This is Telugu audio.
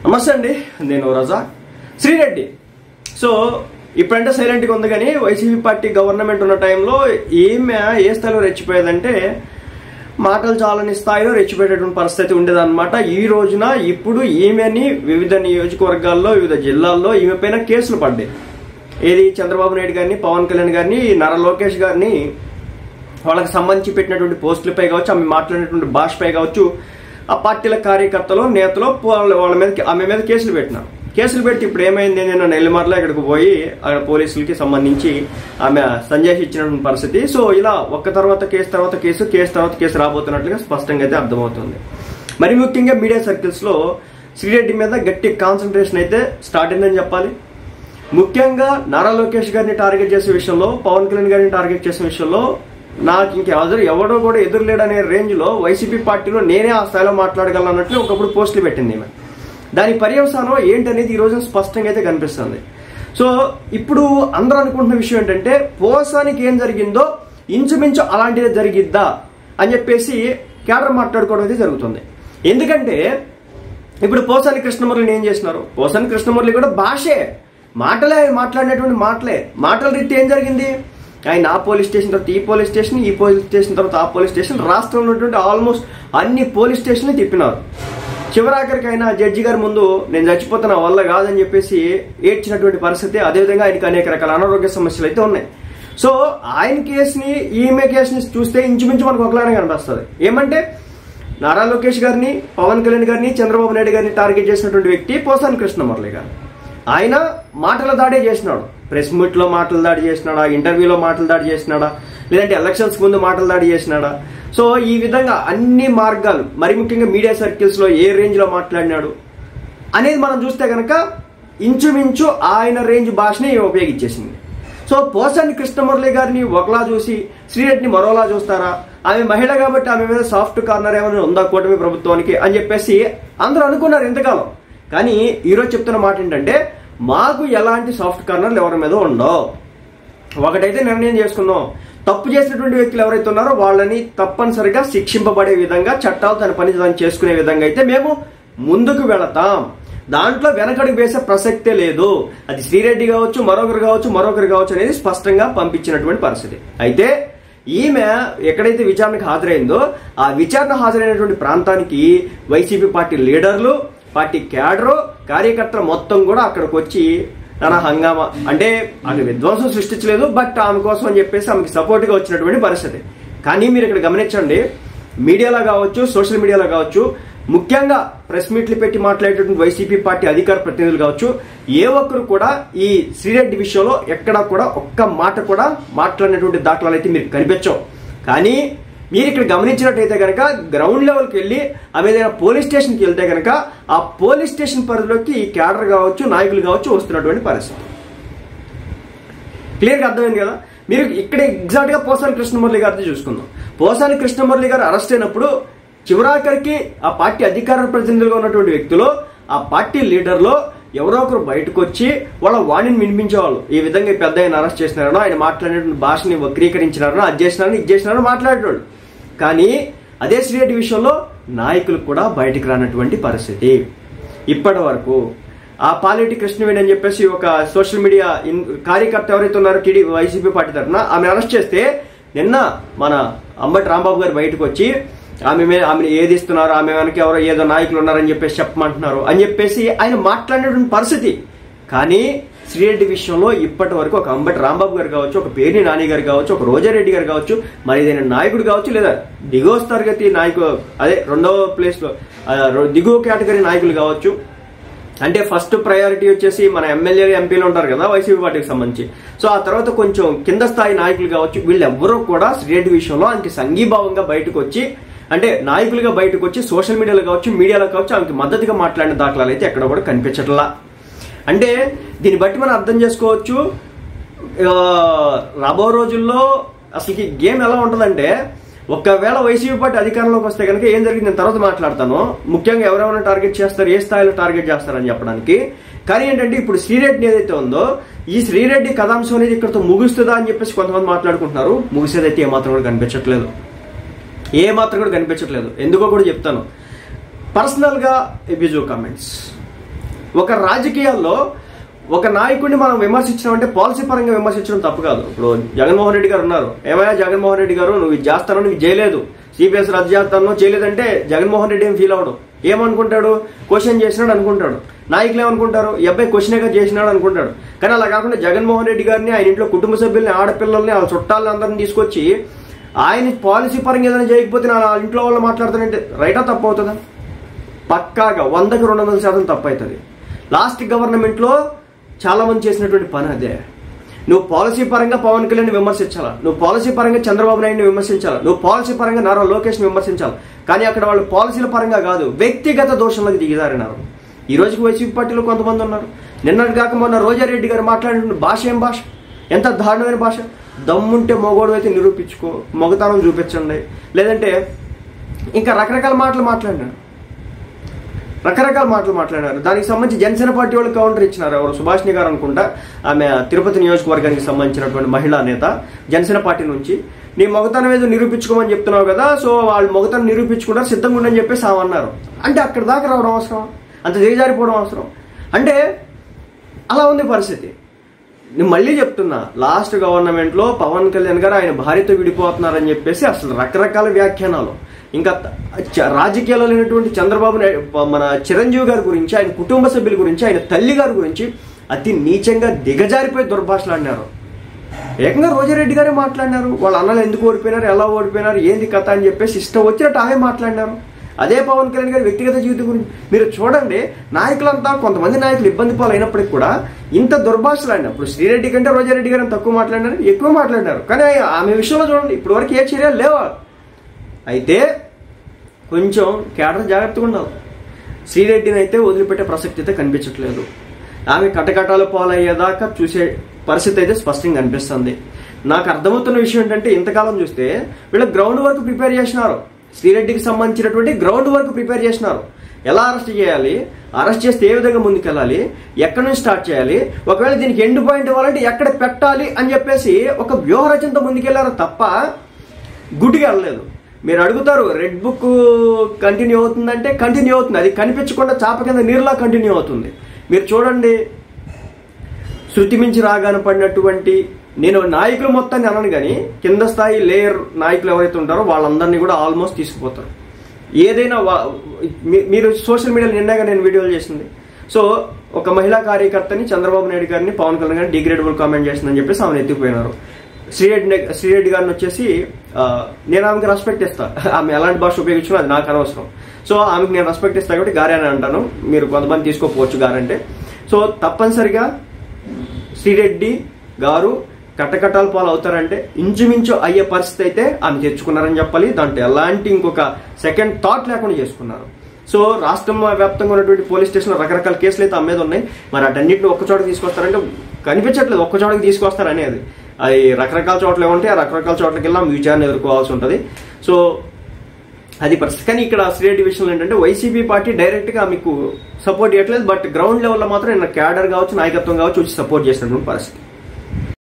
నమస్తే అండి, నేను రజా. శ్రీరెడ్డి సో ఇప్పుడంటే సైలెంట్గా ఉంది, కానీ వైసీపీ పార్టీ గవర్నమెంట్ ఉన్న టైంలో ఈమె ఏ స్థాయిలో రెచ్చిపోయేదంటే మాటలు చాలని స్థాయిలో రెచ్చిపోయేటటువంటి పరిస్థితి ఉండేదన్నమాట. ఈ రోజున ఇప్పుడు ఈమెని వివిధ నియోజకవర్గాల్లో వివిధ జిల్లాల్లో ఈమె పైన కేసులు పడ్డాయి. ఏది చంద్రబాబు నాయుడు గారిని, పవన్ కళ్యాణ్ గారిని, నారా లోకేష్ గారిని వాళ్ళకి సంబంధించి పెట్టినటువంటి పోస్టులపై కావచ్చు, ఆమె మాట్లాడినటువంటి భాషపై కావచ్చు, ఆ పార్టీల కార్యకర్తలు నేతలు వాళ్ళ మీద ఆమె మీద కేసులు పెట్టినారు. కేసులు పెట్టి ఇప్పుడు ఏమైంది, నేను నెల్లిమర్లో ఇక్కడికి పోయి అక్కడ పోలీసులకి సంబంధించి ఆమె సంజయ్ ఇచ్చినటువంటి పరిస్థితి. సో ఇలా ఒక్క తర్వాత కేసు తర్వాత కేసు, కేసు తర్వాత కేసు రాబోతున్నట్లుగా స్పష్టంగా అయితే అర్థమవుతుంది. మరి ముఖ్యంగా మీడియా సర్కిల్స్ లో శ్రీరెడ్డి మీద గట్టి కాన్సన్ట్రేషన్ అయితే స్టార్ట్ అయిందని చెప్పాలి. ముఖ్యంగా నారా లోకేష్ గారిని టార్గెట్ చేసే విషయంలో, పవన్ కళ్యాణ్ గారిని టార్గెట్ చేసే విషయంలో నాకు ఎవడో కూడా ఎదురులేడనే రేంజ్ లో వైసీపీ పార్టీలో నేనే ఆ స్థాయిలో మాట్లాడగలను అన్నట్లు ఒకప్పుడు పోస్టులు పెట్టింది. దాని పర్యవసానం ఏంటనేది ఈ రోజు స్పష్టంగా అయితే కనిపిస్తుంది. సో ఇప్పుడు అందరూ అనుకుంటున్న విషయం ఏంటంటే పోసానికి ఏం జరిగిందో ఇంచుమించు అలాంటిదే జరిగిద్దా అని చెప్పేసి కేడర్ మాట్లాడుకోవడం అయితే జరుగుతుంది. ఎందుకంటే ఇప్పుడు పోసాని కృష్ణమురళిని ఏం చేసినారు, పోసాని కృష్ణమురళి కూడా భాషే, మాటలే మాట్లాడినటువంటి మాటల రీతి ఏం జరిగింది, ఆయన ఆ పోలీస్ స్టేషన్ తర్వాత ఈ పోలీస్ స్టేషన్, ఈ పోలీస్ స్టేషన్ తర్వాత ఆ పోలీస్ స్టేషన్, రాష్ట్రంలో ఉన్నటువంటి ఆల్మోస్ట్ అన్ని పోలీస్ స్టేషన్లు తిప్పినారు. చివరాఖరికి ఆయన జడ్జి గారి ముందు నేను చచ్చిపోతున్నా వల్ల కాదని చెప్పేసి ఏడ్చినటువంటి పరిస్థితి. అదేవిధంగా ఆయనకి అనేక రకాల అనారోగ్య సమస్యలు అయితే ఉన్నాయి. సో ఆయన కేసుని ఈమె కేసుని చూస్తే ఇంచుమించు మనకు ఒకలానే కనిపిస్తుంది. ఏమంటే నారా లోకేష్ గారిని, పవన్ కళ్యాణ్ గారిని, చంద్రబాబు నాయుడు గారిని టార్గెట్ చేసినటువంటి వ్యక్తి పోసాని కృష్ణమురళి గారు. ఆయన మాటల దాడే చేసినాడు, ప్రెస్ మీట్ లో మాటలు దాడి చేసినాడా, ఇంటర్వ్యూలో మాటలు దాడి చేసినాడా, లేదంటే ఎలక్షన్స్ ముందు మాటలు దాడి చేసినాడా. సో ఈ విధంగా అన్ని మార్గాలు, మరి ముఖ్యంగా మీడియా సర్కిల్స్ లో ఏ రేంజ్ లో మాట్లాడినాడు అనేది మనం చూస్తే కనుక ఇంచుమించు ఆయన రేంజ్ భాషని ఉపయోగించేసింది. సో పోసాని కృష్ణమురళి గారిని ఒకలా చూసి శ్రీరెడ్డిని మరోలా చూస్తారా, ఆమె మహిళ కాబట్టి ఆమె మీద సాఫ్ట్ కార్నర్ ఏమైనా ఉందా కూటమి ప్రభుత్వానికి అని చెప్పేసి అందరూ అనుకున్నారు ఇంతకాలం. కానీ ఈరోజు చెప్తున్న మాట ఏంటంటే మాకు ఎలాంటి సాఫ్ట్ కార్నర్లు ఎవరి మీద ఉండవు. ఒకటైతే నిర్ణయం చేసుకున్నాం, తప్పు చేసినటువంటి వ్యక్తులు ఎవరైతే ఉన్నారో వాళ్ళని తప్పనిసరిగా శిక్షింపబడే విధంగా, చట్టాలు తన పని దాన్ని చేసుకునే విధంగా అయితే మేము ముందుకు వెళతాం. దాంట్లో వెనకడుగు వేసే ప్రసక్తే లేదు. అది శ్రీరెడ్డి కావచ్చు, మరొకరు కావచ్చు అనేది స్పష్టంగా పంపించినటువంటి పరిస్థితి. అయితే ఈమె ఎక్కడైతే విచారణకు హాజరైందో ఆ విచారణ హాజరైనటువంటి ప్రాంతానికి వైసీపీ పార్టీ లీడర్లు, పార్టీ క్యాడరు, కార్యకర్తలు మొత్తం కూడా అక్కడికి వచ్చి తన హంగామా, అంటే ఆమె విధ్వంసం సృష్టించలేదు, బట్ ఆమె కోసం అని చెప్పేసి ఆమెకి సపోర్ట్ గా వచ్చినటువంటి పరిస్థితి. కానీ మీరు ఇక్కడ గమనించండి, మీడియాలో కావచ్చు, సోషల్ మీడియాలో కావచ్చు, ముఖ్యంగా ప్రెస్ మీట్లు పెట్టి మాట్లాడేటువంటి వైసీపీ పార్టీ అధికార ప్రతినిధులు కావచ్చు, ఏ ఒక్కరు కూడా ఈ శ్రీరెడ్డి విషయంలో ఎక్కడా కూడా ఒక్క మాట కూడా మాట్లాడినటువంటి దాఖలాలు అయితే మీరు కనిపించవు. కానీ మీరు ఇక్కడ గమనించినట్టయితే కనుక గ్రౌండ్ లెవెల్కి వెళ్ళి ఆమె ఏదైనా పోలీస్ స్టేషన్కి వెళ్తే కనుక ఆ పోలీస్ స్టేషన్ పరిధిలోకి ఈ క్యాడర్ కావచ్చు, నాయకులు కావచ్చు వస్తున్నటువంటి పరిస్థితి క్లియర్గా అర్థమైంది కదా. మీరు ఇక్కడ ఎగ్జాక్ట్ గా పోసాని కృష్ణమురళి గారితో చూసుకుందాం. పోసాని కృష్ణమురళి గారు అరెస్ట్ అయినప్పుడు చివరాఖరికి ఆ పార్టీ అధికార ప్రతినిధులుగా ఉన్నటువంటి వ్యక్తులు, ఆ పార్టీ లీడర్లో ఎవరో ఒకరు బయటకు వచ్చి వాళ్ళ వాణిని వినిపించేవాళ్ళు. ఈ విధంగా పెద్ద ఆయన అరెస్ట్ చేసినారనో, ఆయన మాట్లాడినటువంటి భాషని వక్రీకరించినారనో, అది చేసినారని ఇది చేసినారని మాట్లాడేవాళ్ళు. కానీ అదే శ్రీరెడ్డి విషయంలో నాయకులు కూడా బయటకు రానటువంటి పరిస్థితి. ఇప్పటి వరకు ఆ పాలేటి కృష్ణవేణి అని చెప్పేసి ఒక సోషల్ మీడియా కార్యకర్త ఎవరైతే ఉన్నారో వైసీపీ పార్టీ తరఫున ఆమెను అరెస్ట్ చేస్తే నిన్న మన అంబటి రాంబాబు గారు బయటకు వచ్చి ఆమెను ఏదిస్తున్నారు, ఆమె వెనక ఎవరో ఏదో నాయకులు ఉన్నారని చెప్పేసి చెప్పమంటున్నారు అని చెప్పేసి ఆయన మాట్లాడేటువంటి పరిస్థితి. కానీ శ్రీరెడ్డి విషయంలో ఇప్పటి వరకు ఒక అంబటి రాంబాబు గారు కావచ్చు, ఒక పేర్ని నాని గారు కావచ్చు, ఒక రోజారెడ్డి గారు కావచ్చు, మరి ఏదైనా నాయకుడు కావచ్చు, లేదా దిగువ తరగతి నాయకులు, అదే రెండవ ప్లేస్ లో దిగువ కేటగిరీ నాయకులు కావచ్చు, అంటే ఫస్ట్ ప్రయారిటీ వచ్చేసి మన ఎమ్మెల్యేలు, ఎంపీలు ఉంటారు కదా వైసీపీ పార్టీకి సంబంధించి. సో ఆ తర్వాత కొంచెం కింద స్థాయి నాయకులు కావచ్చు, వీళ్ళెవ్వరూ కూడా శ్రీరెడ్డి విషయంలో ఆయనకి సంఘీభావంగా బయటకు వచ్చి, అంటే నాయకులుగా బయటకు వచ్చి సోషల్ మీడియాలో కావచ్చు, మీడియాలో కావచ్చు ఆమెకి మద్దతుగా మాట్లాడిన దాఖలాలు అయితే ఎక్కడ కూడా కనిపించట్లా. అంటే దీన్ని బట్టి మనం అర్థం చేసుకోవచ్చు రాబో రోజుల్లో అసలు గేమ్ ఎలా ఉంటుందంటే, ఒకవేళ వైసీపీ పార్టీ అధికారంలోకి వస్తే కనుక ఏం జరిగింది నేను తర్వాత మాట్లాడతాను. ముఖ్యంగా ఎవరెవరైనా టార్గెట్ చేస్తారు, ఏ స్థాయిలో టార్గెట్ చేస్తారని చెప్పడానికి. కానీ ఏంటంటే ఇప్పుడు శ్రీరెడ్డి ఏదైతే ఉందో ఈ శ్రీరెడ్డి కథాంశం అనేది ఇక్కడతో ముగుస్తుందా అని చెప్పేసి కొంతమంది మాట్లాడుకుంటున్నారు. ముగిసేదైతే ఏమాత్రం కూడా కనిపించట్లేదు. ఎందుకో కూడా చెప్తాను. పర్సనల్ గా ఎబ్యూజివ్ కామెంట్స్, ఒక రాజకీయాల్లో ఒక నాయకుడిని మనం విమర్శించడం అంటే పాలసీ పరంగా విమర్శించడం తప్పు కాదు. ఇప్పుడు జగన్మోహన్ రెడ్డి గారు ఉన్నారు, ఏమయ్యా జగన్మోహన్ రెడ్డి గారు నువ్వు ఇది చేస్తానో నువ్వు చేయలేదు, సిపిఎస్ రద్దు చేస్తానో చేయలేదంటే జగన్మోహన్ రెడ్డి ఏం ఫీల్ అవడం, ఏమనుకుంటాడు, క్వశ్చన్ చేసినాడు అనుకుంటాడు. నాయకులు ఏమనుకుంటారు, ఈ అబ్బాయి క్వశ్చన్ చేసినాడు అనుకుంటాడు. కానీ అలా కాకుండా జగన్మోహన్ రెడ్డి గారిని, ఆయన ఇంట్లో కుటుంబ సభ్యుల్ని, ఆడపిల్లల్ని, వాళ్ళ చుట్టాలని అందరిని తీసుకొచ్చి ఆయన పాలసీ పరంగా ఏదైనా చేయకపోతే నా ఇంట్లో వాళ్ళు మాట్లాడుతానంటే రైటా తప్పు అవుతుందా? పక్కాగా 100కి 200% తప్పు అవుతుంది. లాస్ట్ గవర్నమెంట్ లో చాలా మంది చేసినటువంటి పని అదే. నువ్వు పాలసీ పరంగా పవన్ కళ్యాణ్ విమర్శించాలా, నువ్వు పాలసీ పరంగా చంద్రబాబు నాయుడిని విమర్శించాలా, నువ్వు పాలసీ పరంగా నారా లోకేష్ ని విమర్శించాలి. కానీ అక్కడ వాళ్ళు పాలసీల పరంగా కాదు, వ్యక్తిగత దోషంలోకి దిగిదారినారు. ఈ రోజుకి వైసీపీ పార్టీలో కొంతమంది ఉన్నారు. నిన్నటి కాక మొన్న రోజారెడ్డి గారు మాట్లాడిన భాష ఏం భాష, ఎంత దారుణమైన భాష. దమ్ముంటే మొగోడు అయితే నిరూపించుకో, మొగతనం చూపించండి, లేదంటే ఇంకా రకరకాల మాటలు మాట్లాడినారు. దానికి సంబంధించి జనసేన పార్టీ వాళ్ళు కౌంటర్ ఇచ్చినారు. ఎవరు, సుభాష్ని గారు అనుకుంటా, ఆమె తిరుపతి నియోజకవర్గానికి సంబంధించినటువంటి మహిళా నేత, జనసేన పార్టీ నుంచి. నీ మొగతనం ఏదో నిరూపించుకోమని చెప్తున్నావు కదా, సో వాళ్ళు మొగతనం నిరూపించుకుంటారు, సిద్ధంగా ఉండని చెప్పేసి అన్నారు. అంటే అక్కడ దాకా రావడం అవసరం, అంత దిగజారిపోవడం అవసరం? అంటే అలా ఉంది పరిస్థితి. నేను మళ్ళీ చెప్తున్నా, లాస్ట్ గవర్నమెంట్ లో పవన్ కళ్యాణ్ గారు ఆయన భార్యతో విడిపోతున్నారని చెప్పేసి అసలు రకరకాల వ్యాఖ్యానాలు. ఇంకా రాజకీయాల్లో లేనటువంటి చంద్రబాబు మన చిరంజీవి గారి గురించి, ఆయన కుటుంబ సభ్యుల గురించి, ఆయన తల్లి గారి గురించి అతి నీచంగా దిగజారిపోయి దుర్భాషలాడినారు. ఏకంగా రోజారెడ్డి గారే మాట్లాడినారు. వాళ్ళ అన్నలు ఎందుకు ఓడిపోయినారు, ఎలా ఓడిపోయినారు, ఏంది కథ అని చెప్పేసి ఇష్టం వచ్చినట్టు ఆమె మాట్లాడినారు. అదే పవన్ కళ్యాణ్ గారి వ్యక్తిగత జీవితం గురించి మీరు చూడండి. నాయకులంతా, కొంతమంది నాయకులు ఇబ్బంది పాలైనప్పటికీ కూడా ఇంత దుర్భాషలాడినప్పుడు శ్రీరెడ్డి కంటే రోజారెడ్డి గారు తక్కువ మాట్లాడినారు, ఎక్కువ మాట్లాడినారు. కానీ ఆమె విషయంలో చూడండి, ఇప్పటి వరకు ఏ చర్యలు లేవా? అయితే కొంచెం కేడర్ జాగ్రత్తగా ఉండాలి. శ్రీరెడ్డిని అయితే వదిలిపెట్టే ప్రసక్తి అయితే కనిపించట్లేదు. ఆమె కటకటాలు పాలయ్యేదాకా చూసే పరిస్థితి అయితే స్పష్టంగా కనిపిస్తుంది. నాకు అర్థమవుతున్న విషయం ఏంటంటే, ఇంతకాలం చూస్తే వీళ్ళ గ్రౌండ్ వర్క్ ప్రిపేర్ చేసినారు. శ్రీరెడ్డికి సంబంధించినటువంటి గ్రౌండ్ వర్క్ ప్రిపేర్ చేసినారు. ఎలా అరెస్ట్ చేయాలి, అరెస్ట్ చేస్తే ఏ విధంగా ముందుకెళ్ళాలి, ఎక్కడి నుంచి స్టార్ట్ చేయాలి, ఒకవేళ దీనికి ఎండ్ పాయింట్ ఇవ్వాలంటే ఎక్కడ పెట్టాలి అని చెప్పేసి ఒక వ్యూహరచనతో ముందుకెళ్లారు తప్ప గుడ్డిగా వెళ్ళలేదు. మీరు అడుగుతారు, రెడ్ బుక్ కంటిన్యూ అవుతుందంటే కంటిన్యూ అవుతుంది. అది కనిపించకుండా చాప కింద నీరులా కంటిన్యూ అవుతుంది. మీరు చూడండి, శృతి మించి రాగాన పడినటువంటి, నేను నాయకులు మొత్తాన్ని అనను కానీ కింద స్థాయి లేయర్ నాయకులు ఎవరైతే ఉంటారో వాళ్ళందరినీ కూడా ఆల్మోస్ట్ తీసుకుపోతారు. ఏదైనా మీరు సోషల్ మీడియాలో నిన్నగా నేను వీడియోలు చేసింది. సో ఒక మహిళా కార్యకర్తని చంద్రబాబు నాయుడు గారిని పవన్ కళ్యాణ్ గారిని డిగ్రేడబుల్ కామెంట్ చేసిందని చెప్పేసి ఆమెను ఎత్తిపోయినారు. శ్రీరెడ్డి గారిని వచ్చేసి నేను ఆమెకి రెస్పెక్ట్ ఇస్తా, ఆమె ఎలాంటి భాష ఉపయోగించినా అది నాకు అనవసరం. సో ఆమెకు నేను రెస్పెక్ట్ ఇస్తాను కాబట్టి గారే అని అంటాను. మీరు కొంతమంది తీసుకోకపోవచ్చు గారంటే. సో తప్పనిసరిగా శ్రీరెడ్డి గారు కట్టకట్టాల పాలు అవుతారంటే ఇంచుమించు అయ్యే పరిస్థితి అయితే ఆమె తెచ్చుకున్నారని చెప్పాలి. దాంట్లో ఎలాంటి ఇంకొక సెకండ్ థాట్ లేకుండా చేసుకున్నారు. సో రాష్ట్రం వ్యాప్తంగా ఉన్నటువంటి పోలీస్ స్టేషన్లో రకరకాల కేసులు అయితే ఆమె మీద ఉన్నాయి. మరి అటన్నింటిని ఒక్కచోటకి తీసుకొస్తారంటే కనిపించట్లేదు. ఒక్కచోటకి తీసుకొస్తారనేది అది రకరకాల చోట్ల ఉంటే ఆ రకరకాల చోట్లకి వెళ్ళి విచారణ ఎదుర్కోవాల్సి ఉంటుంది. సో అది పరిస్థితి. కానీ ఇక్కడ శ్రీరెడ్డి విషయంలో ఏంటంటే వైసీపీ పార్టీ డైరెక్ట్ గా మీకు సపోర్ట్ చేయట్లేదు. బట్ గ్రౌండ్ లెవెల్లో మాత్రం క్యాడర్ కావచ్చు, నాయకత్వం కావచ్చు వచ్చి సపోర్ట్ చేసినటువంటి పరిస్థితి.